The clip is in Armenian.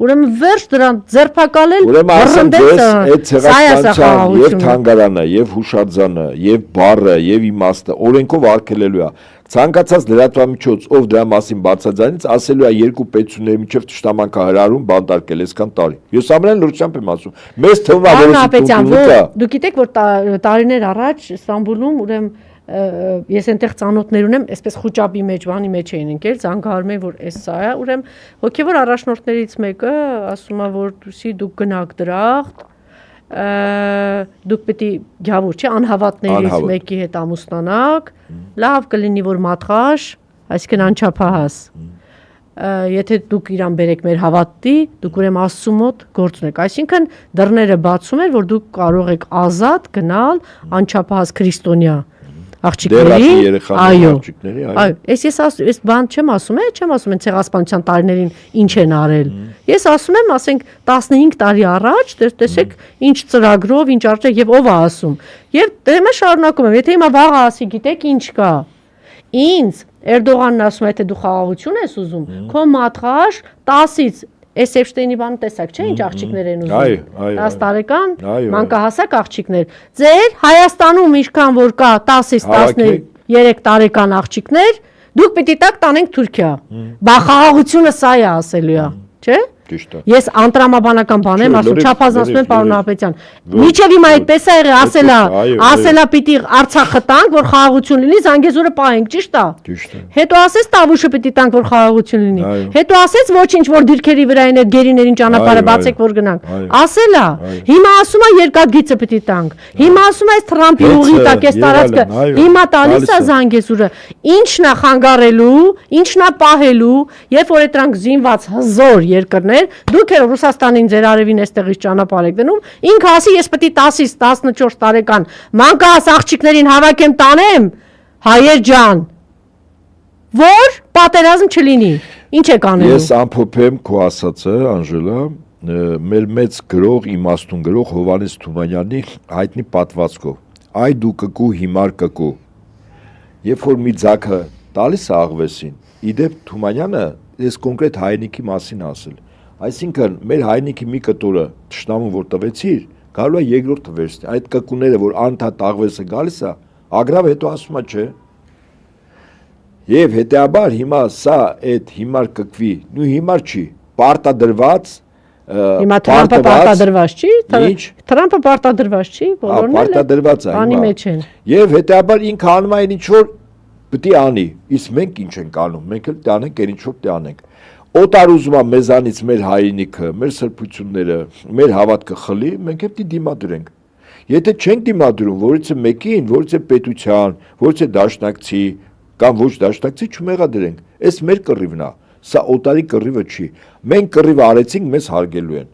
ուրեմն վերջ դրան ձերբակալել ուրեմն ասեմ ձեզ այդ ցեղասպանության եւ թանգարանը եւ հուշարձանը եւ բառը եւ իմաստը օրենքով արգելելու է ցանկացած լրատվամիջոց ով դրա մասին բացաձայնից ասելու է երկու պետությունների միջև ճշտամանքա հրարում բանտարկել այսքան տարի ես ամենայն լրջությամբ եմ ասում մեզ թվում է որ դուք գիտեք որ տարիներ առաջ Ստամբուլում ուրեմն ես այնտեղ ծանոթներ ունեմ, այսպես խոճապի մեջ, բանի մեջ էին ընկել, զանգահարում են, որ էս սա է, ուրեմն հոգևոր առաջնորդներից մեկը ասում է, որ դուք գնաք դրախտ, դուք պետք է գյավուր, չէ, անհավատներից մեկի հետ ամուսնանաք, լավ կլինի, որ մատղաշ, այսինքն անչափահաս, եթե դուք իրան բերեք մեր հավատի, դուք ուրեմն Աստծու մոտ գործ ունեք, այսինքն դռները բացում էր, որ դուք կարող եք ազատ գնալ անչափահաս քրիստոնյա աղջիկների, այո, ես բան չեմ ասում են ցեղասպանության տարիներին ինչ են արել, ես ասում եմ, ասենք 15 տարի առաջ, տեսեք ինչ ծրագրով, ինչ արժեք եւ ով է ասում, եւ դեմը շարունակում եմ, եթե հիմա վաղը ասի, գիտեք ինչ կա, ինձ Էրդողանն ասում է, եթե դու խաղաղություն ես ուզում, քո մատղաշ 10-ից Այս Էփշտեյնի բանը տեսակ, չէ՞, ինչ աղջիկներ են ուզում։ 10 տարեկան, մանկահասակ աղջիկներ։ Ձեր Հայաստանում ինչքան որ կա 10-ից 13 տարեկան աղջիկներ, դուք պիտի տակ տանենք Թուրքիա։ Բա խաղաղությունը սա է ասելու է, չէ՞։ Ես անտրամաբանական բան եմ ասում, չափազանցում եմ պարոն Նահապետյան։ Միջև հիմա այդպես է եղել, ասելա պիտի Արցախը տանք, որ խաղաղություն լինի, Զանգեզուրը պահենք, ճիշտ է։ Հետո ասես Տավուշը պիտի տանք, որ խաղաղություն լինի։ Հետո ասես ոչինչ, որ դիրքերի վրա են այդ գերիներին ճանապարհը բացեք, որ գնանք։ Ասելա։ Հիմա ասում է երկաթգիծը պիտի տանք։ Հիմա ասում է այս Թրամփի ուղի տակ այս տարածքը։ Հիմա տալիս է Զանգեզուրը։ Ինչն է խանգարելու, ինչն է պահելու, երբ որ դրանք զինված հզոր երկրներ դուք եք Ռուսաստանին ձեր արևին այստեղից ճանապարհ եք դնում, ինքը ասի ես պետք է 10-ից 14 տարեկան մանկահաս աղջիկներին հավաքեմ տանեմ, հայեր ջան, որ պատերազմ չլինի։ Ինչ եք անելու։ Ես ամփոփեմ քո ասածը, Անժելա, մեր մեծ գրող, իմաստուն գրող Հովհաննես Թումանյանի հայտնի պատվածքով։ Այ դու կկու հիմար կկու։ Երբ որ մի ձագը տալիս է աղվեսին, իդեպ Թումանյանը այս կոնկրետ հայրենիքի մասին ասել Այսինքն մեր հայրենիքի մի կտորը թշնամուն որ տվեցիր, գալու է երկրորդը վերստի, այդ կկուները որ անընդհատ աղվեսը գալիս է, ագրավը հետո ասում է չէ։ Եվ հետեաբար հիմա սա այդ հիմար կկվի, նույն հիմար չի, պարտադրված Հիմա Թրամփը պարտադրված չի, Թրամփը պարտադրված չի, բոլորն էլ պարտադրված է անի մեջ են։ Եվ հետեաբար ինքը անում է ինչ որ պետք է անի, իսկ մենք ինչ ենք անում, մենք էլ տանենք այն ինչ որ տանենք։ Օտար ուզում է մեզանից մեր հայրենիքը, մեր սրբությունները, մեր հավատքը խլի, մենք պետք է դիմադրենք։ Եթե չենք դիմադրում, որից է մեկին, որից է պետության, որից է դաշնակցի կամ ոչ դաշնակցի չմեղադրենք։ Այս մեր կռիվն է, սա օտարի կռիվը չի։ Մենք կռիվը արեցինք, մեզ հարգելու են։